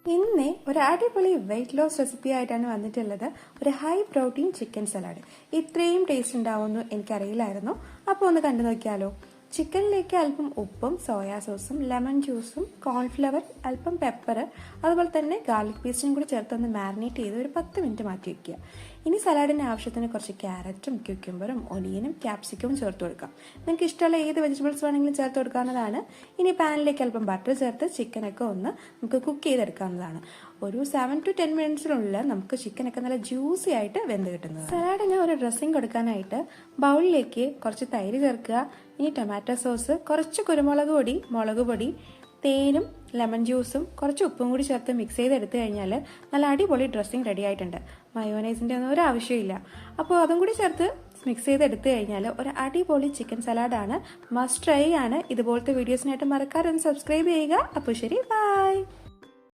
ഇന്ന് ഒരു അടിപൊളി വെയിറ്റ് ലോസ് റെസിപ്പി ആയിട്ടാണ് വന്നിട്ടുള്ളത്. ഒരു ഹൈ പ്രോട്ടീൻ ചിക്കൻ സലാഡ്. ഇത്രയും ടേസ്റ്റ് ഉണ്ടാവുമെന്ന് എനിക്കറിയില്ലായിരുന്നു. അപ്പോൾ ഒന്ന് കണ്ടു നോക്കിയാലോ. ചിക്കനിലേക്ക് അല്പം ഉപ്പും സോയാ സോസും ലെമൺ ജ്യൂസും കോൺഫ്ലവർ, അല്പം പെപ്പർ, അതുപോലെ തന്നെ ഗാർലിക് പേസ്റ്റും കൂടി ചേർത്തൊന്ന് മാരിനേറ്റ് ചെയ്ത് ഒരു 10 മിനിറ്റ് മാറ്റി വയ്ക്കുക. ഇനി സലാഡിന് ആവശ്യത്തിന് കുറച്ച് ക്യാരറ്റും ക്യൂക്കമ്പറും ഒനിയനും ക്യാപ്സിക്കവും ചേർത്ത് കൊടുക്കാം. നിങ്ങൾക്ക് ഇഷ്ടമുള്ള ഏത് വെജിറ്റബിൾസ് വേണമെങ്കിലും ചേർത്ത് കൊടുക്കാവുന്നതാണ്. ഇനി പാനിലേക്ക് അല്പം ബട്ടർ ചേർത്ത് ചിക്കനൊക്കെ ഒന്ന് നമുക്ക് കുക്ക് ചെയ്തെടുക്കാവുന്നതാണ്. ഒരു 7 to 10 മിനിറ്റ്സിനുള്ളിൽ നമുക്ക് ചിക്കനൊക്കെ നല്ല ജ്യൂസി ആയിട്ട് വെന്ത് കിട്ടുന്നത്. സലാഡിന് ഒരു ഡ്രസ്സിങ് കൊടുക്കാനായിട്ട് ബൗളിലേക്ക് കുറച്ച് തൈര് ചേർക്കുക. ഇനി ടൊമാറ്റോ സോസ്, കുറച്ച് കുരുമുളക് പൊടി, മുളക് പൊടി, തേനും ലെമൺ ജ്യൂസും കുറച്ച് ഉപ്പും കൂടി ചേർത്ത് മിക്സ് ചെയ്തെടുത്തു കഴിഞ്ഞാൽ നല്ല അടിപൊളി ഡ്രസ്സിങ് റെഡി ആയിട്ടുണ്ട്. മയോനൈസിൻ്റെ ഒന്നും ഒരു ആവശ്യമില്ല. അപ്പോൾ അതും കൂടി ചേർത്ത് മിക്സ് ചെയ്തെടുത്തു കഴിഞ്ഞാൽ ഒരു അടിപൊളി ചിക്കൻ സലാഡാണ്. മസ്റ്റ് ട്രൈ ആണ്. ഇതുപോലത്തെ വീഡിയോസിനായിട്ട് മറക്കാതെ ഒന്ന് സബ്സ്ക്രൈബ് ചെയ്യുക. അപ്പോൾ ശരി, ബൈ.